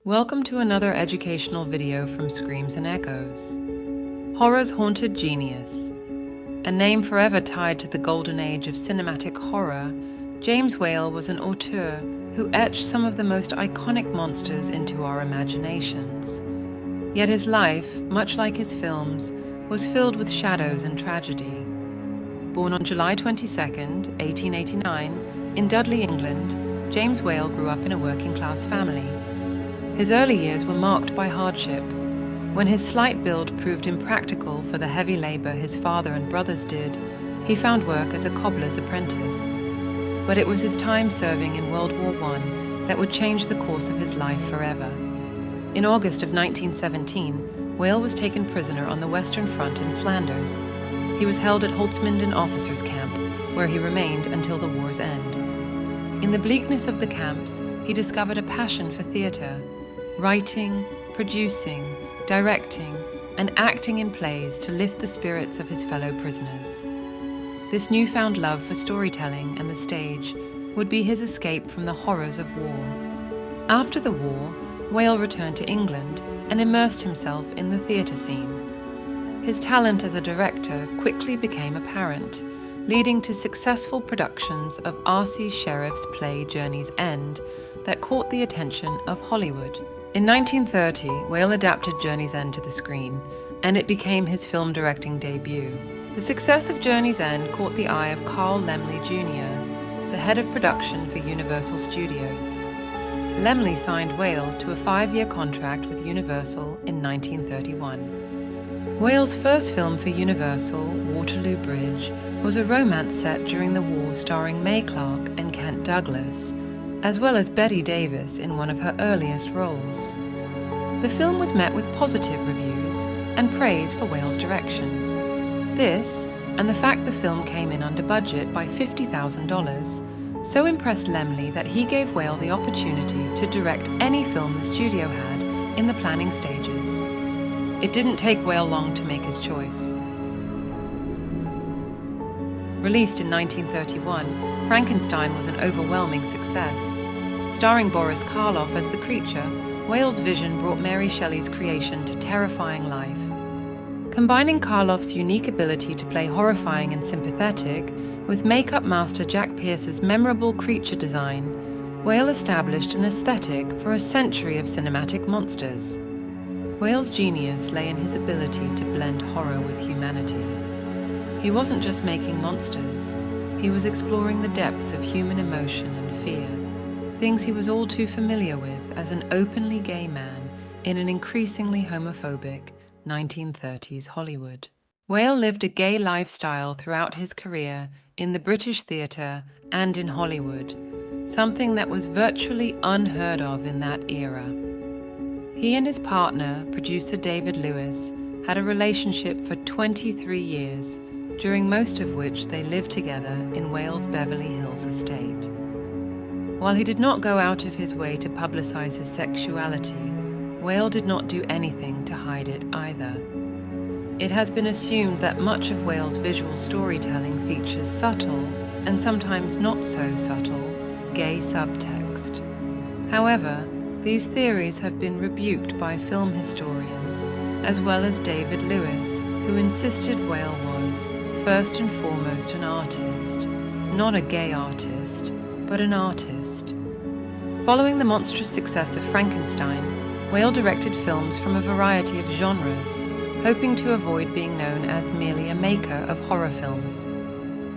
Welcome to another educational video from Screams and Echoes. Horror's haunted genius. A name forever tied to the golden age of cinematic horror, James Whale was an auteur who etched some of the most iconic monsters into our imaginations. Yet his life, much like his films, was filled with shadows and tragedy. Born on July 22, 1889, in Dudley, England, James Whale grew up in a working-class family. His early years were marked by hardship. When his slight build proved impractical for the heavy labor his father and brothers did, he found work as a cobbler's apprentice. But it was his time serving in World War I that would change the course of his life forever. In August of 1917, Whale was taken prisoner on the Western Front in Flanders. He was held at Holzminden officers' camp, where he remained until the war's end. In the bleakness of the camps, he discovered a passion for theater, writing, producing, directing, and acting in plays to lift the spirits of his fellow prisoners. This newfound love for storytelling and the stage would be his escape from the horrors of war. After the war, Whale returned to England and immersed himself in the theatre scene. His talent as a director quickly became apparent, leading to successful productions of R.C. Sherriff's play Journey's End that caught the attention of Hollywood. In 1930, Whale adapted Journey's End to the screen, and it became his film directing debut. The success of Journey's End caught the eye of Carl Laemmle Jr., the head of production for Universal Studios. Laemmle signed Whale to a 5-year contract with Universal in 1931. Whale's first film for Universal, Waterloo Bridge, was a romance set during the war starring May Clark and Kent Douglas, as well as Bette Davis in one of her earliest roles. The film was met with positive reviews and praise for Whale's direction. This, and the fact the film came in under budget by $50,000, so impressed Laemmle that he gave Whale the opportunity to direct any film the studio had in the planning stages. It didn't take Whale long to make his choice. Released in 1931, Frankenstein was an overwhelming success. Starring Boris Karloff as the creature, Whale's vision brought Mary Shelley's creation to terrifying life. Combining Karloff's unique ability to play horrifying and sympathetic with makeup master Jack Pierce's memorable creature design, Whale established an aesthetic for a century of cinematic monsters. Whale's genius lay in his ability to blend horror with humanity. He wasn't just making monsters, he was exploring the depths of human emotion and fear, things he was all too familiar with as an openly gay man in an increasingly homophobic 1930s Hollywood. Whale lived a gay lifestyle throughout his career in the British theatre and in Hollywood, something that was virtually unheard of in that era. He and his partner, producer David Lewis, had a relationship for 23 years, during most of which they lived together in Whale's Beverly Hills estate. While he did not go out of his way to publicize his sexuality, Whale did not do anything to hide it either. It has been assumed that much of Whale's visual storytelling features subtle, and sometimes not so subtle, gay subtext. However, these theories have been rebuked by film historians, as well as David Lewis, who insisted Whale was, first and foremost, an artist. Not a gay artist, but an artist. Following the monstrous success of Frankenstein, Whale directed films from a variety of genres, hoping to avoid being known as merely a maker of horror films.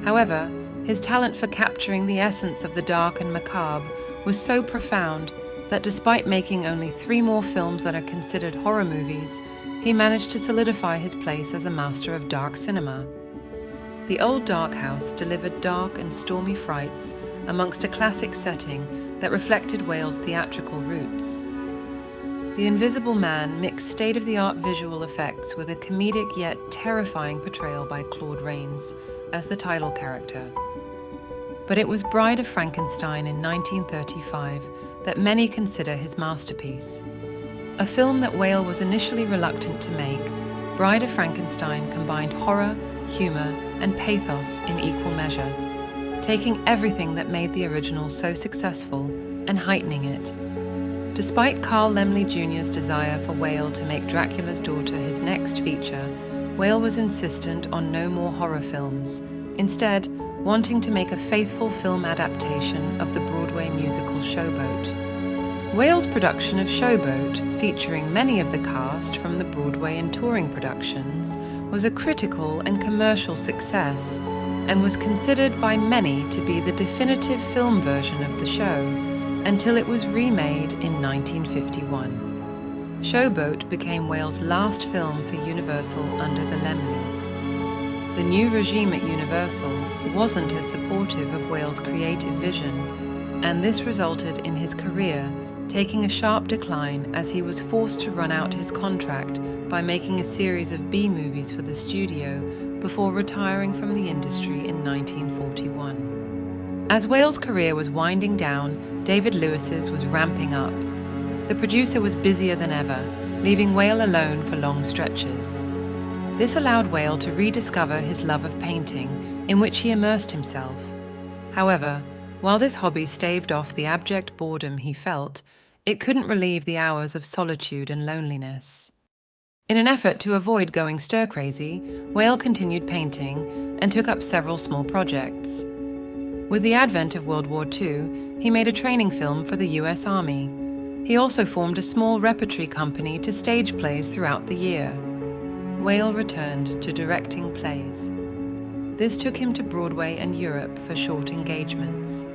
However, his talent for capturing the essence of the dark and macabre was so profound that despite making only 3 more films that are considered horror movies, he managed to solidify his place as a master of dark cinema. The Old Dark House delivered dark and stormy frights amongst a classic setting that reflected Whale's theatrical roots. The Invisible Man mixed state-of-the-art visual effects with a comedic yet terrifying portrayal by Claude Rains as the title character. But it was Bride of Frankenstein in 1935 that many consider his masterpiece. A film that Whale was initially reluctant to make, Bride of Frankenstein combined horror, humor, and pathos in equal measure, taking everything that made the original so successful and heightening it. Despite Carl Laemmle Jr.'s desire for Whale to make Dracula's Daughter his next feature, Whale was insistent on no more horror films, instead wanting to make a faithful film adaptation of the Broadway musical Showboat. Whale's production of Showboat, featuring many of the cast from the Broadway and touring productions, was a critical and commercial success and was considered by many to be the definitive film version of the show, until it was remade in 1951. Showboat became Whale's last film for Universal under the Laemmles. The new regime at Universal wasn't as supportive of Whale's creative vision, and this resulted in his career taking a sharp decline as he was forced to run out his contract by making a series of B-movies for the studio before retiring from the industry in 1941. As Whale's career was winding down, David Lewis's was ramping up. The producer was busier than ever, leaving Whale alone for long stretches. This allowed Whale to rediscover his love of painting, in which he immersed himself. However, while this hobby staved off the abject boredom he felt, it couldn't relieve the hours of solitude and loneliness. In an effort to avoid going stir-crazy, Whale continued painting and took up several small projects. With the advent of World War II, he made a training film for the US Army. He also formed a small repertory company to stage plays throughout the year. Whale returned to directing plays. This took him to Broadway and Europe for short engagements.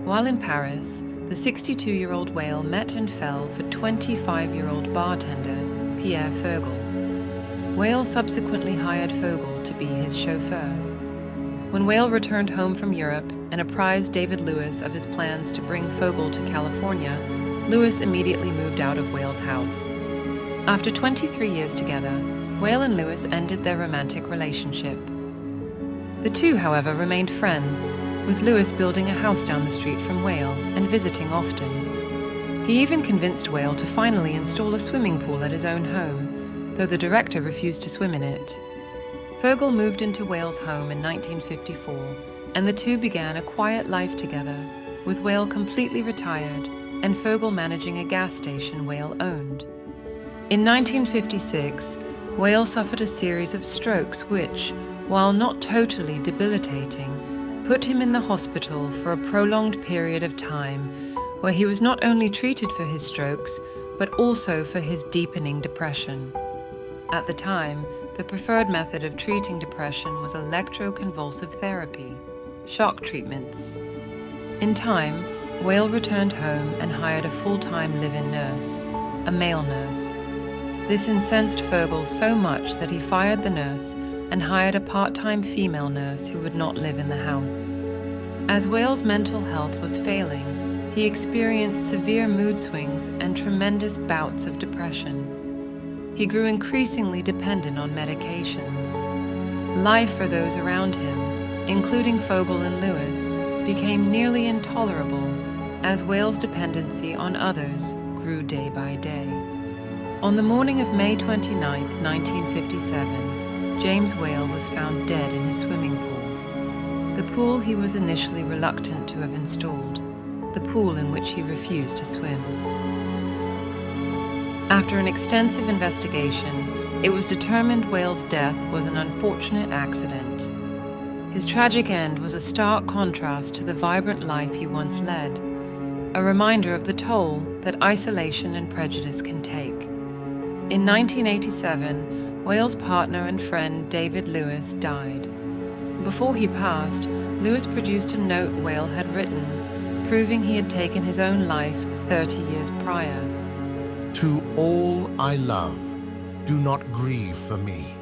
While in Paris, the 62-year-old Whale met and fell for 25-year-old bartender Pierre Vogel. Whale subsequently hired Vogel to be his chauffeur. When Whale returned home from Europe and apprised David Lewis of his plans to bring Vogel to California, Lewis immediately moved out of Whale's house. After 23 years together, Whale and Lewis ended their romantic relationship. The two, however, remained friends, with Lewis building a house down the street from Whale and visiting often. He even convinced Whale to finally install a swimming pool at his own home, though the director refused to swim in it. Vogel moved into Whale's home in 1954, and the two began a quiet life together, with Whale completely retired and Vogel managing a gas station Whale owned. In 1956, Whale suffered a series of strokes which, while not totally debilitating, put him in the hospital for a prolonged period of time where he was not only treated for his strokes, but also for his deepening depression. At the time, the preferred method of treating depression was electroconvulsive therapy, shock treatments. In time, Whale returned home and hired a full-time live-in nurse, a male nurse. This incensed Vogel so much that he fired the nurse and hired a part-time female nurse who would not live in the house. As Whale's mental health was failing, he experienced severe mood swings and tremendous bouts of depression. He grew increasingly dependent on medications. Life for those around him, including Vogel and Lewis, became nearly intolerable as Whale's dependency on others grew day by day. On the morning of May 29, 1957, James Whale was found dead in his swimming pool. The pool he was initially reluctant to have installed, the pool in which he refused to swim. After an extensive investigation, it was determined Whale's death was an unfortunate accident. His tragic end was a stark contrast to the vibrant life he once led, a reminder of the toll that isolation and prejudice can take. In 1987, Whale's partner and friend David Lewis died. Before he passed, Lewis produced a note Whale had written, proving he had taken his own life 30 years prior. To all I love, do not grieve for me.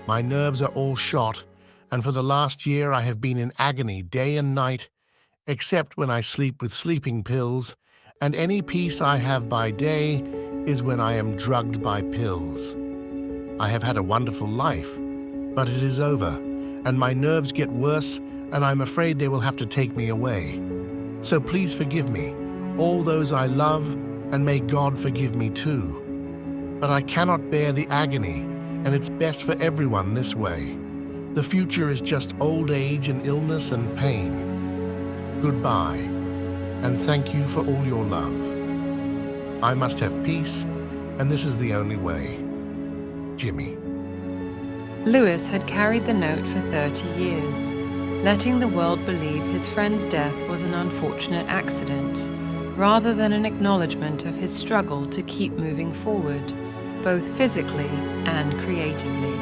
My nerves are all shot, and for the last year I have been in agony day and night, except when I sleep with sleeping pills, and any peace I have by day is when I am drugged by pills. I have had a wonderful life, but it is over, and my nerves get worse, and I'm afraid they will have to take me away. So please forgive me, all those I love, and may God forgive me too. But I cannot bear the agony, and it's best for everyone this way. The future is just old age and illness and pain. Goodbye, and thank you for all your love. I must have peace, and this is the only way. Jimmy. Lewis had carried the note for 30 years, letting the world believe his friend's death was an unfortunate accident, rather than an acknowledgement of his struggle to keep moving forward, both physically and creatively.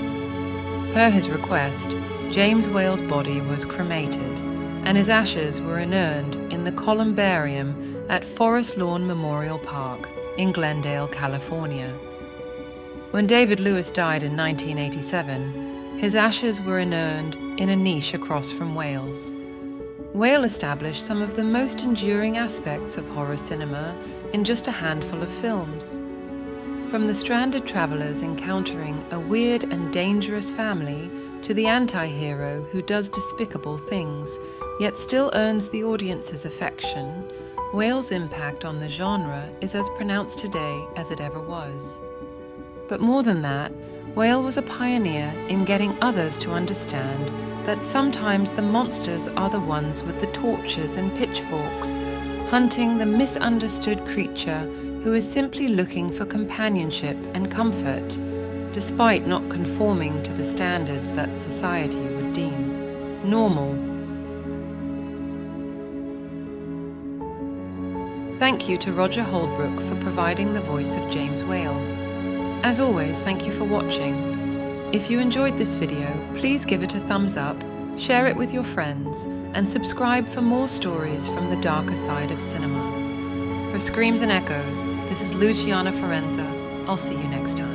Per his request, James Whale's body was cremated, and his ashes were inurned in the columbarium at Forest Lawn Memorial Park in Glendale, California. When David Lewis died in 1987, his ashes were inurned in a niche across from Whale's. Whale established some of the most enduring aspects of horror cinema in just a handful of films. From the stranded travelers encountering a weird and dangerous family to the anti-hero who does despicable things, yet still earns the audience's affection, Whale's impact on the genre is as pronounced today as it ever was. But more than that, Whale was a pioneer in getting others to understand that sometimes the monsters are the ones with the torches and pitchforks, hunting the misunderstood creature who is simply looking for companionship and comfort, despite not conforming to the standards that society would deem normal. Thank you to Roger Holbrook for providing the voice of James Whale. As always, thank you for watching. If you enjoyed this video, please give it a thumbs up, share it with your friends, and subscribe for more stories from the darker side of cinema. For Screams and Echoes, this is Luciana Forenza. I'll see you next time.